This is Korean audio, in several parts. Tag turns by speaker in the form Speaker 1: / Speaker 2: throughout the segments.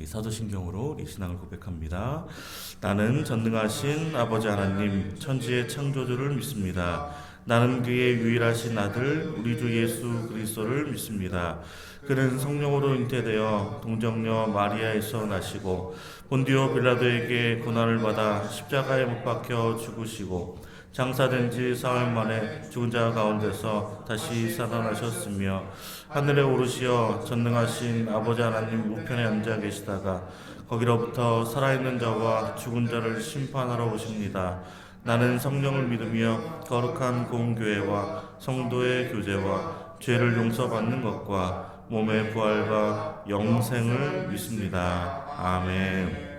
Speaker 1: 우리 사도신경으로 우리 신앙을 고백합니다. 나는 전능하신 아버지 하나님 천지의 창조주를 믿습니다. 나는 그의 유일하신 아들 우리 주 예수 그리스도를 믿습니다. 그는 성령으로 잉태되어 동정녀 마리아에서 나시고 본디오 빌라도에게 고난을 받아 십자가에 못 박혀 죽으시고 장사된 지 사흘 만에 죽은 자 가운데서 다시 살아나셨으며 하늘에 오르시어 전능하신 아버지 하나님 우편에 앉아 계시다가 거기로부터 살아있는 자와 죽은 자를 심판하러 오십니다. 나는 성령을 믿으며 거룩한 공교회와 성도의 교제와 죄를 용서받는 것과 몸의 부활과 영생을 믿습니다. 아멘.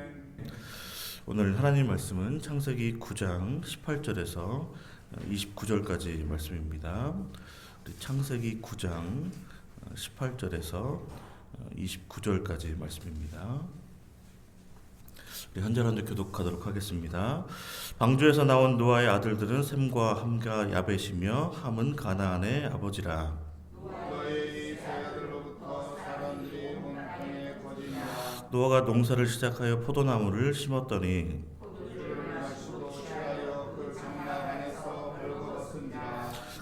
Speaker 1: 오늘 하나님 말씀은 창세기 9장 18절에서 29절까지 말씀입니다. 창세기 9장 18절에서 29절까지 말씀입니다. 한 절 한 절 교독하도록 하겠습니다. 방주에서 나온 노아의 아들들은 셈과 함과 야벳이며 함은 가나안의 아버지라. 노아가 농사를 시작하여 포도나무를 심었더니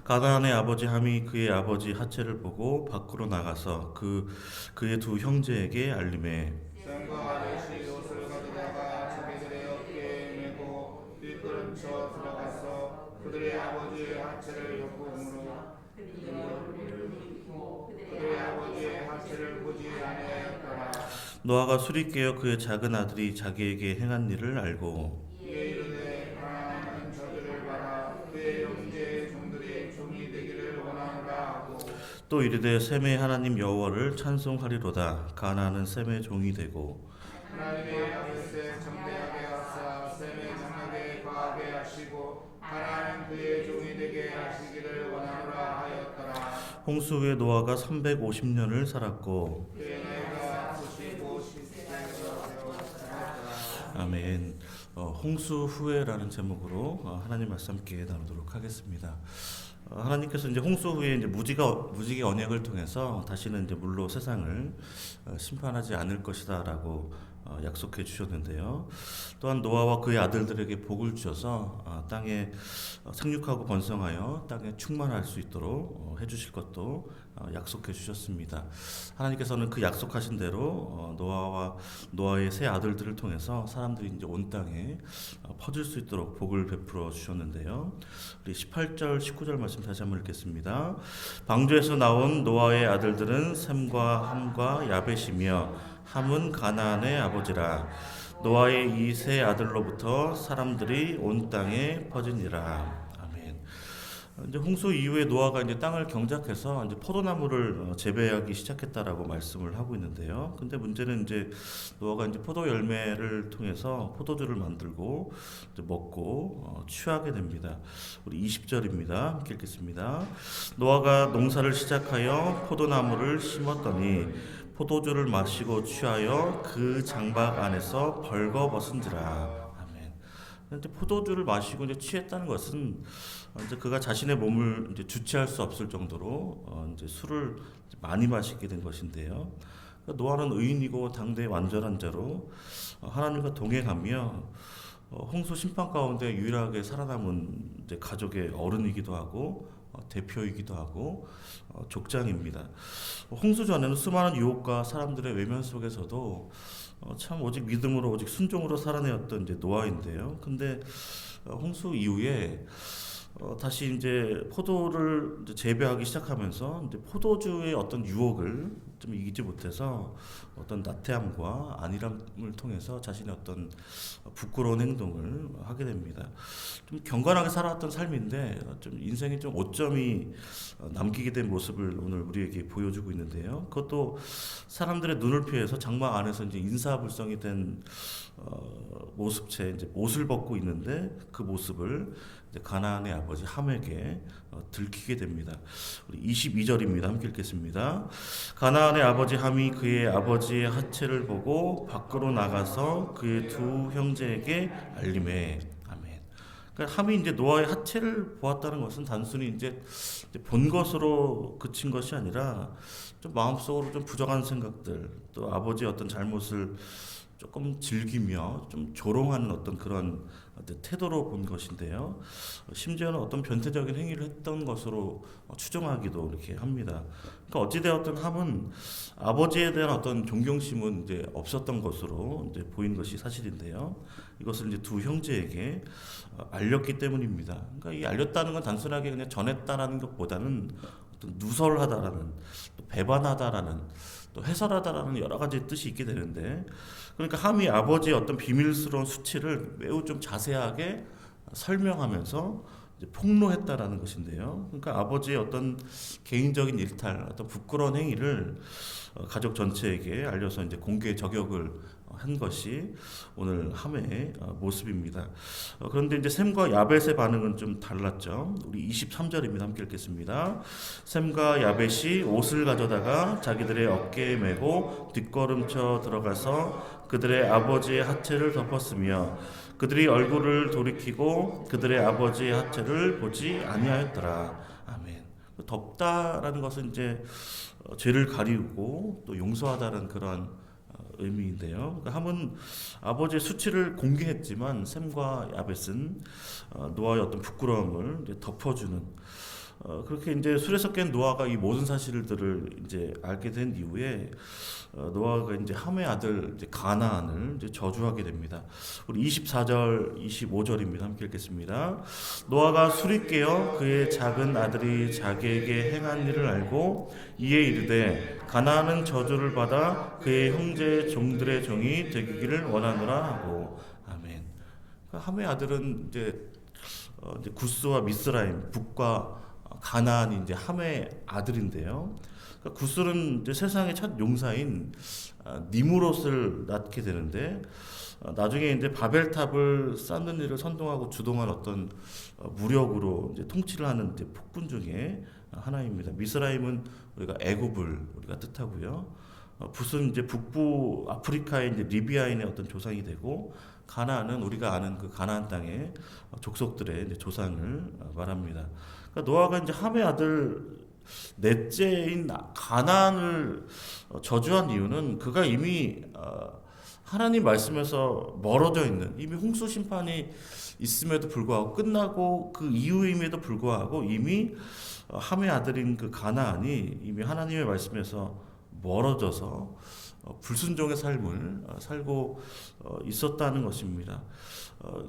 Speaker 1: 가나안의 아버지 함이 그의 아버지 핫체를 보고 밖으로 나가서 그의 두 형제에게 알림해 그들의 아버지의 핫체를 엿보므로 그들의 아버지의 핫체를 보지 아니하였더라. 노아가 술이 깨어 그의 작은 아들이 자기에게 행한 일을 알고 이에 이르되 가나안은 저주를 받아 그의 형제의 종들이 종이 되기를 원하노라 하고 또 이르되 셈의 하나님 여호와를 찬송하리로다. 가나안은 셈의 종이 되고 하나님의 야벳에 정대하게 하사 셈의 장막에 거하게 하시고 가나안은 그의 종이 되게 하시기를 원하노라 하였더라. 홍수 후에 노아가 350년을 살았고 아멘. 홍수 후에라는 제목으로 하나님 말씀 함께 나누도록 하겠습니다. 하나님께서 이제 홍수 후에 이제 무지개 언약을 통해서 다시는 이제 물로 세상을 심판하지 않을 것이다라고 약속해 주셨는데요. 또한 노아와 그의 아들들에게 복을 주셔서 땅에 생육하고 번성하여 땅에 충만할 수 있도록 해주실 것도 약속해 주셨습니다. 하나님께서는 그 약속하신 대로 노아의 세 아들들을 통해서 사람들이 이제 온 땅에 퍼질 수 있도록 복을 베풀어 주셨는데요. 우리 18절, 19절 말씀 다시 한번 읽겠습니다. 방주에서 나온 노아의 아들들은 셈과 함과 야벳이며 함은 가나안의 아버지라. 노아의 이 세 아들로부터 사람들이 온 땅에 퍼지니라. 아멘. 이제 홍수 이후에 노아가 이제 땅을 경작해서 이제 포도나무를 재배하기 시작했다라고 말씀을 하고 있는데요. 근데 문제는 이제 노아가 이제 포도 열매를 통해서 포도주를 만들고 이제 먹고 취하게 됩니다. 우리 20절입니다. 함께 읽겠습니다. 노아가 농사를 시작하여 포도나무를 심었더니 포도주를 마시고 취하여 그 장막 안에서 벌거벗은지라. 아멘. 근데 포도주를 마시고 이제 취했다는 것은 이제 그가 자신의 몸을 이제 주체할 수 없을 정도로 이제 술을 많이 마시게 된 것인데요. 노아는 의인이고 당대의 완전한 자로 하나님과 동행하며 홍수 심판 가운데 유일하게 살아남은 이제 가족의 어른이기도 하고 대표이기도 하고 족장입니다. 홍수 전에는 수많은 유혹과 사람들의 외면 속에서도 참 오직 믿음으로 오직 순종으로 살아내었던 이제 노아인데요. 근데 홍수 이후에 다시 이제 포도를 이제 재배하기 시작하면서 이제 포도주의 어떤 유혹을 좀 이기지 못해서 어떤 나태함과 안일함을 통해서 자신의 어떤 부끄러운 행동을 하게 됩니다. 좀 경건하게 살아왔던 삶인데 좀 인생에 좀 오점이 남기게 된 모습을 오늘 우리에게 보여주고 있는데요. 그것도 사람들의 눈을 피해서 장막 안에서 이제 인사불성이 된 모습체 이제 옷을 벗고 있는데 그 모습을 가나안의 아버지 함에게 들키게 됩니다. 우리 22절입니다. 함께 읽겠습니다. 가나안의 아버지 함이 그의 아버지의 핫체를 보고 밖으로 나가서 그의 두 형제에게 알림해. 아멘. 그러니까 함이 이제 노아의 하체를 보았다는 것은 단순히 이제 본 것으로 그친 것이 아니라 좀 마음속으로 좀 부정한 생각들, 또 아버지의 어떤 잘못을 조금 즐기며 좀 조롱하는 어떤 그런 태도로 본 것인데요. 심지어는 어떤 변태적인 행위를 했던 것으로 추정하기도 이렇게 합니다. 그러니까 어찌되었든 함은 아버지에 대한 어떤 존경심은 이제 없었던 것으로 이제 보인 것이 사실인데요. 이것을 이제 두 형제에게 알렸기 때문입니다. 그러니까 이 알렸다는 건 단순하게 그냥 전했다라는 것보다는 어떤 누설하다라는, 또 배반하다라는, 또 해설하다라는 여러 가지 뜻이 있게 되는데, 그러니까 함이 아버지의 어떤 비밀스러운 수치를 매우 좀 자세하게 설명하면서 이제 폭로했다라는 것인데요. 그러니까 아버지의 어떤 개인적인 일탈, 어떤 부끄러운 행위를 가족 전체에게 알려서 이제 공개 저격을 한 것이 오늘 함의 모습입니다. 그런데 이제 셈과 야벳의 반응은 좀 달랐죠. 우리 23절입니다. 함께 읽겠습니다. 셈과 야벳이 옷을 가져다가 자기들의 어깨에 메고 뒷걸음쳐 들어가서 그들의 아버지의 하체를 덮었으며 그들이 얼굴을 돌이키고 그들의 아버지의 하체를 보지 아니하였더라. 아멘. 덮다라는 것은 이제 죄를 가리우고 또 용서하다는 그런 의미인데요. 그러니까 함은 아버지의 수치를 공개했지만 셈과 야벳은 노아의 어떤 부끄러움을 이제 덮어주는, 그렇게 이제 술에 섞인 노아가 이 모든 사실들을 이제 알게 된 이후에 노아가 이제 함의 아들 이제 가나안을 이제 저주하게 됩니다. 우리 24절, 25절입니다. 함께 읽겠습니다. 노아가 술이 깨어 그의 작은 아들이 자기에게 행한 일을 알고 이에 이르되 가나안은 저주를 받아 그의 형제 종들의 종이 되기를 원하노라 하고. 아멘. 그러니까 함의 아들은 이제 구스와 미스라임, 북과 가나안이 이제 함의 아들인데요. 그러니까 구스는 이제 세상의 첫 용사인 니무롯을 낳게 되는데, 나중에 이제 바벨탑을 쌓는 일을 선동하고 주동한 어떤 무력으로 이제 통치를 하는 이제 폭군 중에 하나입니다. 미스라임은 우리가 애굽을 우리가 뜻하고요. 붓은 이제 북부 아프리카의 이제 리비아인의 어떤 조상이 되고, 가나안은 우리가 아는 그 가나안 땅의 족속들의 이제 조상을 말합니다. 그러니까 노아가 이제 함의 아들 넷째인 가나안을 저주한 이유는 그가 이미 하나님 말씀에서 멀어져 있는, 이미 홍수 심판이 있음에도 불구하고 끝나고 그 이후임에도 불구하고 이미 함의 아들인 그 가나안이 이미 하나님의 말씀에서 멀어져서 불순종의 삶을 살고 있었다는 것입니다.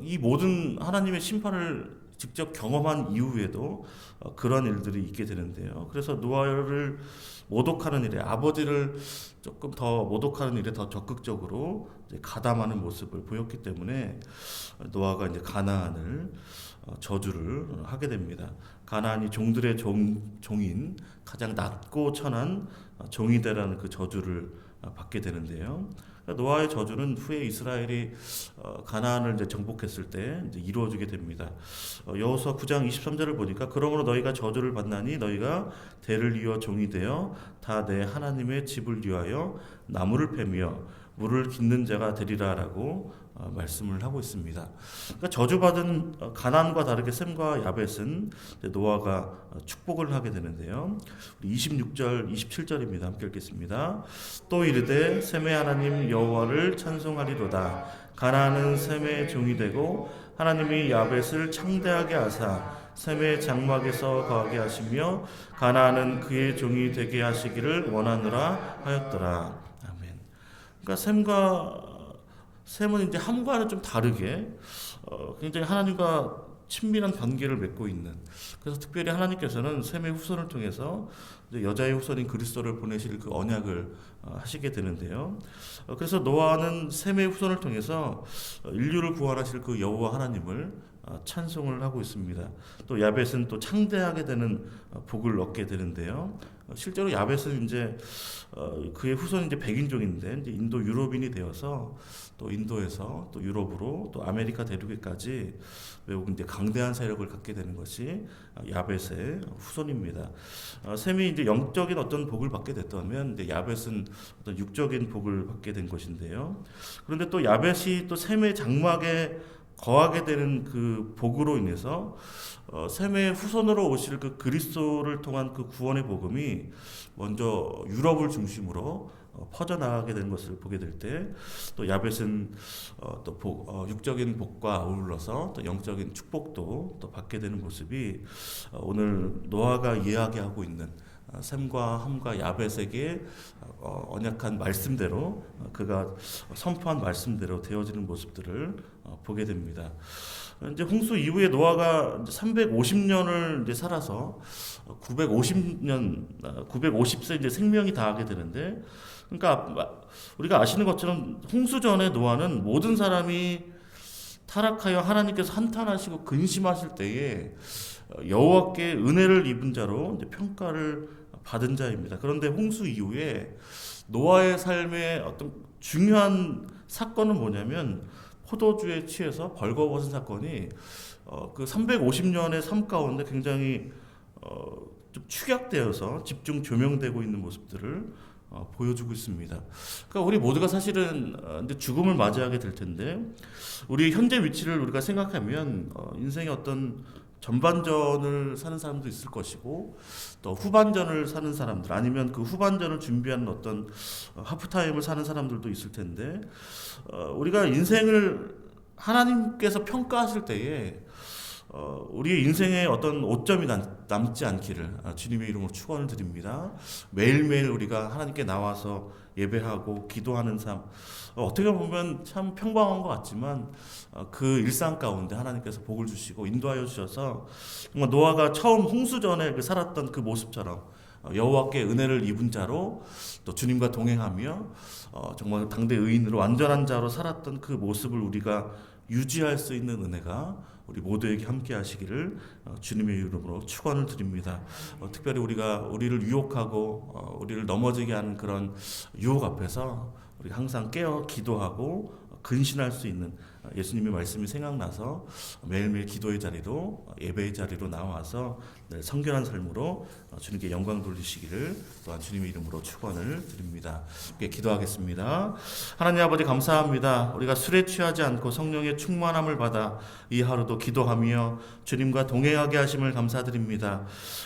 Speaker 1: 이 모든 하나님의 심판을 직접 경험한 이후에도 그런 일들이 있게 되는데요. 그래서 노아를 모독하는 일에, 아버지를 조금 더 모독하는 일에 더 적극적으로 이제 가담하는 모습을 보였기 때문에 노아가 이제 가나안을 저주를 하게 됩니다. 가나안이 종들의 종인 가장 낮고 천한 종이 되라는 그 저주를 받게 되는데요. 노아의 저주는 후에 이스라엘이 가나안을 이제 정복했을 때 이제 이루어지게 됩니다. 여호수아 9장 23절을 보니까 그러므로 너희가 저주를 받나니 너희가 대를 이어 종이 되어 다 내 하나님의 집을 위하여 나무를 패며 물을 깃는 자가 되리라라고 말씀을 하고 있습니다. 그러니까 저주받은 가나안과 다르게 셈과 야벳은 노아가 축복을 하게 되는데요. 26절, 27절입니다. 함께 읽겠습니다. 또 이르되 셈의 하나님 여호와를 찬송하리로다. 가나안은 셈의 종이 되고 하나님이 야벳을 창대하게 하사 셈의 장막에서 거하게 하시며 가나안은 그의 종이 되게 하시기를 원하노라 하였더라. 아멘. 그러니까 셈은 이제 함과는 좀 다르게 굉장히 하나님과 친밀한 관계를 맺고 있는, 그래서 특별히 하나님께서는 셈의 후손을 통해서 여자의 후손인 그리스도를 보내실 그 언약을 하시게 되는데요. 그래서 노아는 셈의 후손을 통해서 인류를 구원하실 그 여호와 하나님을 찬송을 하고 있습니다. 또 야벳은 또 창대하게 되는 복을 얻게 되는데요. 실제로 야벳은 이제 그의 후손이 이제 백인종인데 이제 인도 유럽인이 되어서 또 인도에서 또 유럽으로 또 아메리카 대륙에까지 매우 이제 강대한 세력을 갖게 되는 것이 야벳의 후손입니다. 셈이 이제 영적인 어떤 복을 받게 됐다면 이제 야벳은 어떤 육적인 복을 받게 된 것인데요. 그런데 또 야벳이 또 셈의 장막에 거하게 되는 그 복으로 인해서 셈의 후손으로 오실 그 그리스도를 통한 그 구원의 복음이 먼저 유럽을 중심으로 퍼져나가게 되는 것을 보게 될 때, 또 야벳은 육적인 복과 어울러서 또 영적인 축복도 또 받게 되는 모습이 오늘 노아가 이야기하고 있는 셈과 함과 야벳에게 언약한 말씀대로, 그가 선포한 말씀대로 되어지는 모습들을 보게 됩니다. 이제 홍수 이후에 노아가 350년을 이제 살아서 950세 이제 생명이 다하게 되는데, 그러니까 우리가 아시는 것처럼 홍수 전에 노아는 모든 사람이 타락하여 하나님께서 한탄하시고 근심하실 때에 여호와께 은혜를 입은 자로 이제 평가를 받은 자입니다. 그런데 홍수 이후에 노아의 삶의 어떤 중요한 사건은 뭐냐면, 포도주에 취해서 벌거벗은 사건이 그 350년의 삶 가운데 굉장히 좀 축약되어서 집중 조명되고 있는 모습들을 보여주고 있습니다. 그러니까 우리 모두가 사실은 이제 죽음을 맞이하게 될 텐데, 우리 현재 위치를 우리가 생각하면 인생의 어떤 전반전을 사는 사람도 있을 것이고, 또 후반전을 사는 사람들, 아니면 그 후반전을 준비하는 어떤 하프타임을 사는 사람들도 있을 텐데, 우리가 인생을 하나님께서 평가하실 때에 우리의 인생에 어떤 오점이 남지 않기를 주님의 이름으로 축원을 드립니다. 매일매일 우리가 하나님께 나와서 예배하고 기도하는 삶, 어떻게 보면 참 평범한 것 같지만 그 일상 가운데 하나님께서 복을 주시고 인도하여 주셔서, 정말 노아가 처음 홍수 전에 살았던 그 모습처럼 여호와께 은혜를 입은 자로, 또 주님과 동행하며 정말 당대 의인으로 완전한 자로 살았던 그 모습을 우리가 유지할 수 있는 은혜가 우리 모두에게 함께 하시기를 주님의 이름으로 축원을 드립니다. 특별히 우리를 유혹하고 우리를 넘어지게 하는 그런 유혹 앞에서 우리가 항상 깨어 기도하고 근신할 수 있는 예수님의 말씀이 생각나서 매일매일 기도의 자리로, 예배의 자리로 나와서 성결한 삶으로 주님께 영광 돌리시기를 또한 주님의 이름으로 축원을 드립니다. 함께 기도하겠습니다. 하나님 아버지, 감사합니다. 우리가 술에 취하지 않고 성령의 충만함을 받아 이 하루도 기도하며 주님과 동행하게 하심을 감사드립니다.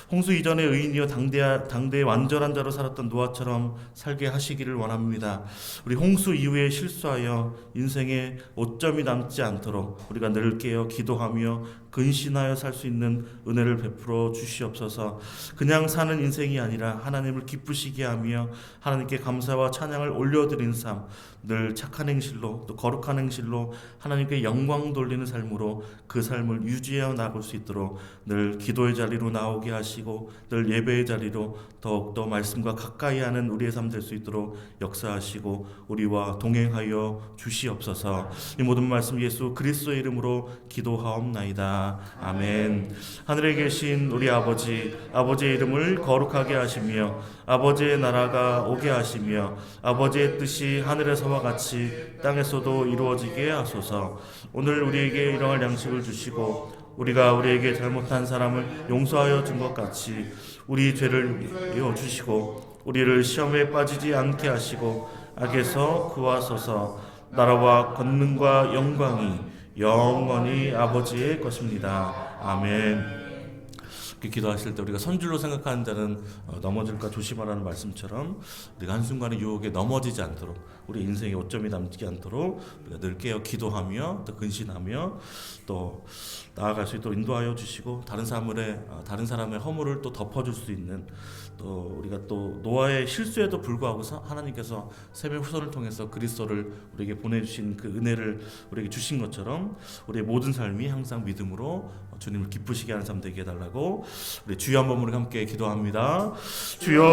Speaker 1: 홍수 이전의 의인이여 당대의 완전한 자로 살았던 노아처럼 살게 하시기를 원합니다. 우리 홍수 이후에 실수하여 인생에 오점이 남지 않도록 우리가 늘 깨어 기도하며 근신하여 살 수 있는 은혜를 베풀어 주시옵소서. 그냥 사는 인생이 아니라 하나님을 기쁘시게 하며 하나님께 감사와 찬양을 올려드리는 삶, 늘 착한 행실로, 또 거룩한 행실로 하나님께 영광 돌리는 삶으로 그 삶을 유지해 나갈 수 있도록 늘 기도의 자리로 나오게 하시고, 늘 예배의 자리로 더욱더 말씀과 가까이 하는 우리의 삶 될 수 있도록 역사하시고 우리와 동행하여 주시옵소서. 이 모든 말씀 예수 그리스도의 이름으로 기도하옵나이다. 아멘. 하늘에 계신 우리 아버지, 아버지의 이름을 거룩하게 하시며 아버지의 나라가 오게 하시며 아버지의 뜻이 하늘에서와 같이 땅에서도 이루어지게 하소서. 오늘 우리에게 일용할 양식을 주시고 우리가 우리에게 잘못한 사람을 용서하여 준 것 같이 우리 죄를 이어 주시고 우리를 시험에 빠지지 않게 하시고 악에서 구하소서. 나라와 권능과 영광이 영원히 아버지의 것입니다. 아멘. 기도하실 때 우리가 선줄로 생각하는 자는 넘어질까 조심하라는 말씀처럼 우리가 한순간에 유혹에 넘어지지 않도록, 우리 인생에 오점이 남지 않도록 우리가 늘 깨어 기도하며 또 근신하며 또 나아갈 수 있도록 인도하여 주시고, 다른 사람의 허물을 또 덮어줄 수 있는, 또 우리가 또 노아의 실수에도 불구하고 하나님께서 셈의 후손을 통해서 그리스도를 우리에게 보내주신 그 은혜를 우리에게 주신 것처럼 우리의 모든 삶이 항상 믿음으로 주님을 기쁘시게 하는 삶 되게 해달라고 우리 주여 한번 우리 함께 기도합니다. 주여,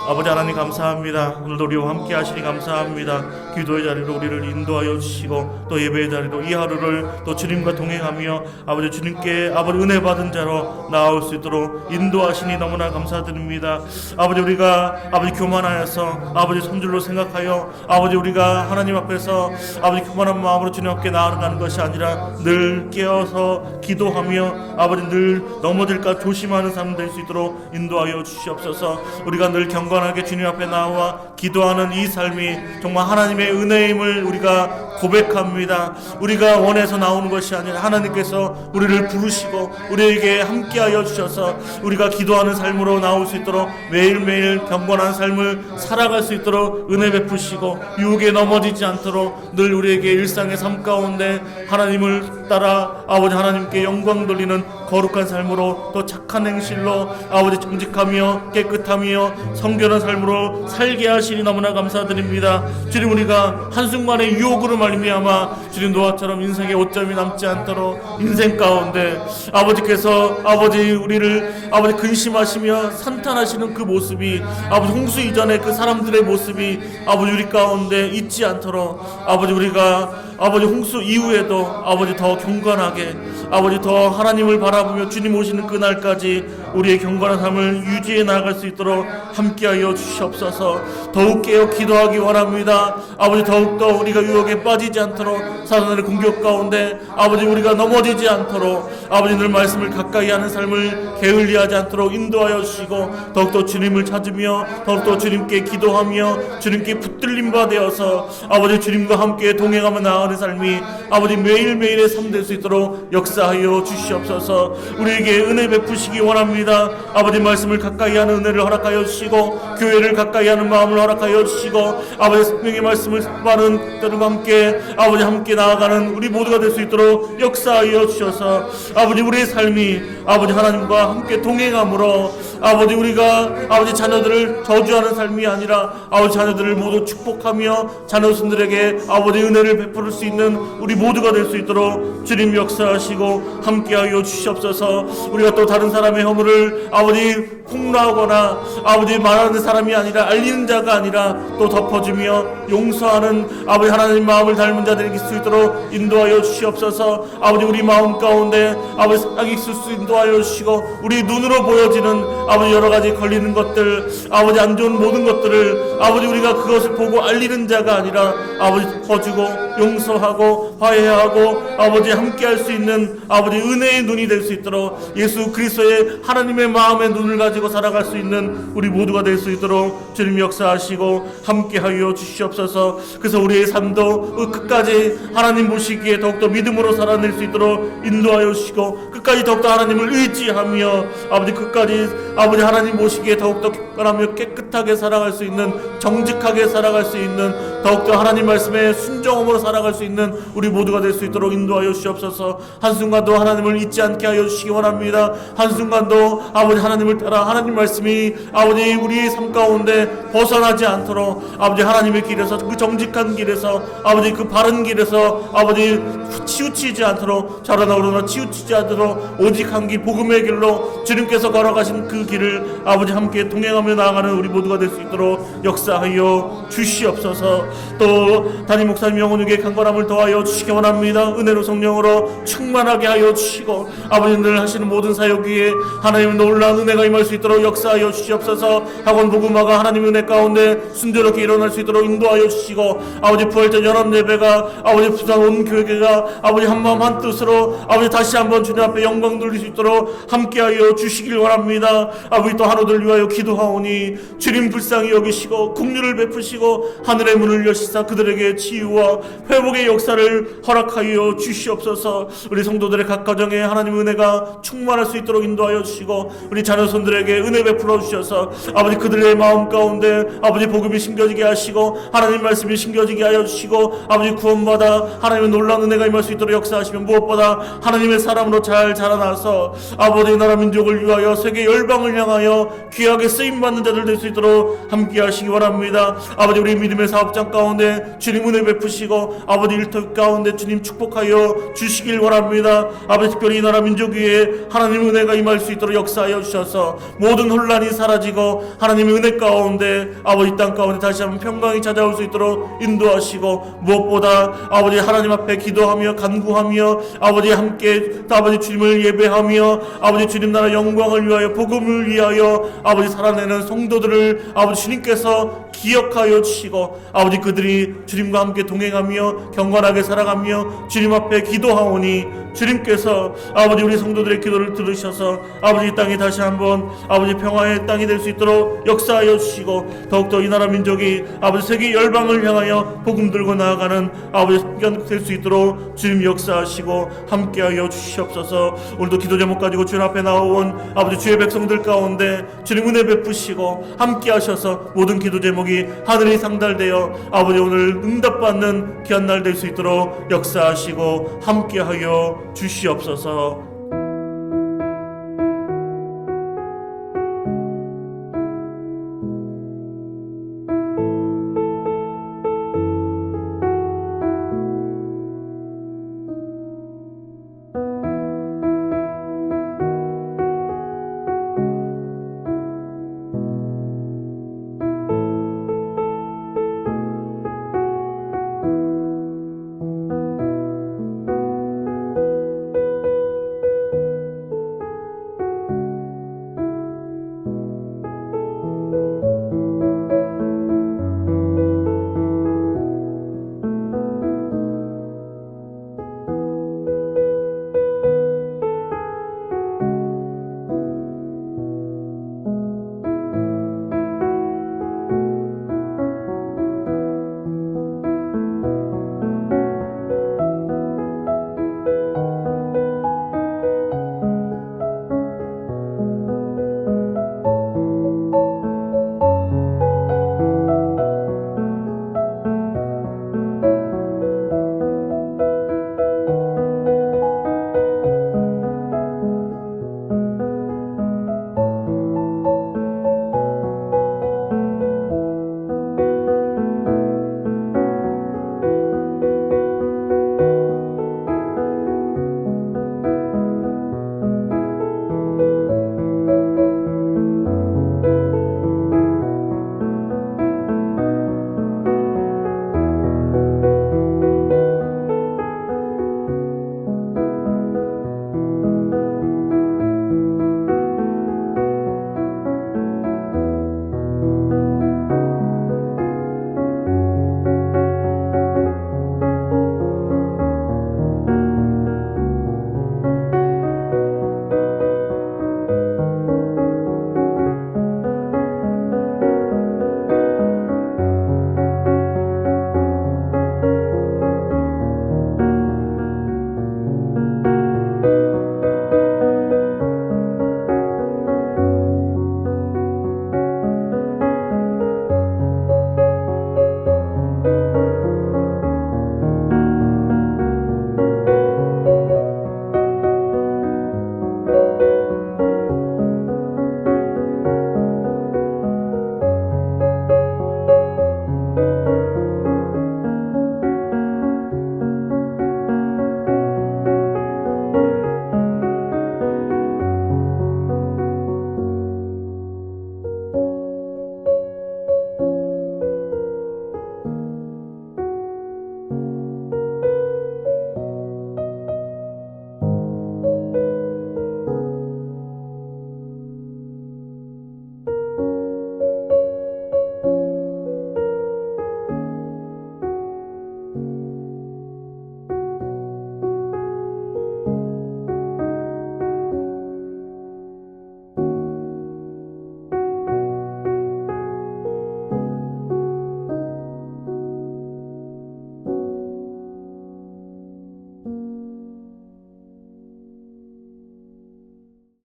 Speaker 1: 아버지 하나님 감사합니다. 오늘도 우리와 함께 하시니 감사합니다. 기도의 자리로 우리를 인도하여 주시고 또 예배의 자리로 이 하루를 또 주님과 동행하며 아버지 주님께 아버지 은혜 받은 자로 나올 수 있도록 인도하시니 너무나 감사드립니다. 아버지 우리가 아버지 교만하여서 아버지 손줄로 생각하여 아버지 우리가 하나님 앞에서 아버지 교만한 마음으로 주님 앞에 나아가는 것이 아니라 늘 깨어서 기도하며 아버지 늘 넘어질까 조심하는 삶 될 수 있도록 인도하여 주시옵소서. 우리가 늘 경건한 경건하게 주님 앞에 나와 기도하는 이 삶이 정말 하나님의 은혜임을 우리가 고백합니다. 우리가 원해서 나오는 것이 아니라 하나님께서 우리를 부르시고 우리에게 함께하여 주셔서 우리가 기도하는 삶으로 나올 수 있도록 매일매일 경건한 삶을 살아갈 수 있도록 은혜 베푸시고 유혹에 넘어지지 않도록 늘 우리에게 일상의 삶 가운데 하나님을 따라 아버지 하나님께 영광 돌리는 거룩한 삶으로 또 착한 행실로 아버지 정직하며 깨끗하며 성결한 삶으로 살게 하시니 너무나 감사드립니다. 주님, 우리가 한순간의 유혹으로 말미암아 주님 노아처럼 인생의 오점이 남지 않도록 인생 가운데 아버지께서 아버지 우리를 아버지 근심하시며 산탄하시는 그 모습이 아버지 홍수 이전의 그 사람들의 모습이 아버지 우리 가운데 있지 않도록 아버지 우리가 아버지 홍수 이후에도 아버지 더 경건하게 아버지 더 하나님을 바라보며 주님 오시는 그날까지 우리의 경건한 삶을 유지해 나갈 수 있도록 함께하여 주시옵소서. 더욱 깨어 기도하기 원합니다. 아버지 더욱더 우리가 유혹에 빠지지 않도록 사단의 공격 가운데 아버지 우리가 넘어지지 않도록 아버지 늘 말씀을 가까이 하는 삶을 게을리하지 않도록 인도하여 주시고 더욱더 주님을 찾으며 더욱더 주님께 기도하며 주님께 붙들림 바 되어서 아버지 주님과 함께 동행하며 나아가는 삶이 아버지 매일매일의 삶 될 수 있도록 역사하여 주시옵소서. 우리에게 은혜 베푸시기 원합니다. 아버지 말씀을 가까이 하는 은혜를 허락하여 주시고 교회를 가까이 하는 마음을 허락하여 주시고 아버지 생명의 말씀을 많은 때들과 함께 아버지 함께 나아가는 우리 모두가 될 수 있도록 역사하여 주셔서 아버지 우리의 삶이 아버지 하나님과 함께 동행함으로 아버지 우리가 아버지 자녀들을 저주하는 삶이 아니라 아버지 자녀들을 모두 축복하며 자녀손들에게 아버지 은혜를 베풀 수 있는 우리 모두가 될 수 있도록 주님 역사하시고 함께하여 주시옵소서. 우리가 또 다른 사람의 허물을 아버지 폭로하거나 아버지 말하는 사람이 아니라 알리는 자가 아니라 또 덮어주며 용서하는 아버지 하나님 마음을 닮은 자들이 있을 수 있도록 인도하여 주시옵소서. 아버지 우리 마음 가운데 아버지 악이 있을 수 인도하여 주시고 우리 눈으로 보여지는 아버지 여러 가지 걸리는 것들 아버지 안 좋은 모든 것들을 아버지 우리가 그것을 보고 알리는 자가 아니라 아버지 덮어주고 용서하고 화해하고 아버지 함께할 수 있는 아버지 은혜의 눈이 될 수 있도록 예수 그리스도의 하나님의 마음의 눈을 가지고 살아갈 수 있는 우리 모두가 될 수 있도록 주님 역사하시고 함께하여 주시옵소서. 그래서 우리의 삶도 끝까지 하나님 보시기에 더욱더 믿음으로 살아낼 수 있도록 인도하여 주시고 끝까지 더욱더 하나님을 의지하며 아버지 끝까지 아버지 하나님 보시기에 더욱더 경건하며 깨끗하게 살아갈 수 있는 정직하게 살아갈 수 있는 더욱더 하나님 말씀에 순종함으로 살아갈 수 있는 우리 모두가 될 수 있도록 인도하여 주시옵소서. 한순간도 하나님을 잊지 않게 하여 주시기 원합니다. 한순간도 아버지 하나님을 따라 하나님 말씀이 아버지 우리의 삶 가운데 벗어나지 않도록 아버지 하나님의 길에서 그 정직한 길에서 아버지 그 바른 길에서 아버지 치우치지 않도록 자라나 오르나 치우치지 않도록 오직 한 길 복음의 길로 주님께서 걸어가신 그 길을 아버지 함께 동행하며 나아가는 우리 모두가 될 수 있도록 역사하여 주시옵소서. 또 담임 목사님 영혼에게 강건함을 더하여 주시기 원합니다. 은혜로 성령으로 충만하게 하여 주시고 아버지 늘 하시는 모든 사역 위에 하나님의 놀라운 은혜가 임할 수 있도록 역사하여 주시옵소서. 학원 복음화가 하나님의 은혜 가운데 순조롭게 일어날 수 있도록 인도하여 주시고 아버지 부활절 연합 예배가 아버지 부산 온 교회가 아버지 한마음 한뜻으로 아버지 다시 한번 주님 앞에 영광 돌릴 수 있도록 함께하여 주시길 원합니다. 아버지 또 한우들 위하여 기도하오니 주님 불쌍히 여기시고 긍휼을 베푸시고 하늘의 문을 여시사 그들에게 치유와 회복의 역사를 허락하여 주시옵소서. 우리 성도들의 각 가정에 하나님의 은혜가 충만할 수 있도록 인도하여 주시고 우리 자녀손들에게 은혜 베풀어 주셔서 아버지 그들의 마음 가운데 아버지 복음이 심겨지게 하시고 하나님 말씀이 심겨지게 하여 주시고 아버지 구원받아 하나님의 놀라운 은혜가 임할 수 있도록 역사하시면 무엇보다 하나님의 사람으로 잘 자라나서 아버지 나라 민족을 위하여 세계 열방을 향하여 귀하게 쓰임받는 자들 될 수 있도록 함께 하시기 원합니다. 아버지 우리 믿음의 사업장 가운데 주님 은혜 베푸시고 아버지 일터 가운데 주님 축복하여 주시길 원합니다. 아버지 특별히 이 나라 민족 위에 하나님의 은혜가 임할 수 있도록 역사하여 주셔서 모든 혼란이 사라지고 하나님의 은혜 가운데 아버지 땅 가운데 다시 한번 평강이 찾아올 수 있도록 인도하시고 무엇보다 아버지 하나님 앞에 기도하며 간구하며 아버지 함께 아버지 주님을 예배하며 아버지 주님 나라 영광을 위하여 복음을 위하여 아버지 살아내는 성도들을 아버지 주님께서 기억하여 주시고 아버지 그들이 주님과 함께 동행하며 경건하게 살아가며 주님 앞에 기도하오니 주님께서 아버지 우리 성도들의 기도를 들으셔서 아버지 이 땅이 다시 한번 아버지 평화의 땅이 될 수 있도록 역사하여 주시고, 더욱더 이 나라 민족이 아버지 세계 열방을 향하여 복음 들고 나아가는 아버지 될 수 있도록 주님 역사하시고 함께하여 주시옵소서. 오늘도 기도 제목 가지고 주님 앞에 나온 아버지 주의 백성들 가운데 주님 은혜 베푸시고 함께하셔서 모든 기도 제목이 하늘이 상달되어 아버지 오늘 응답받는 귀한 날 될 수 있도록 역사하시고 함께하여 주시옵소서.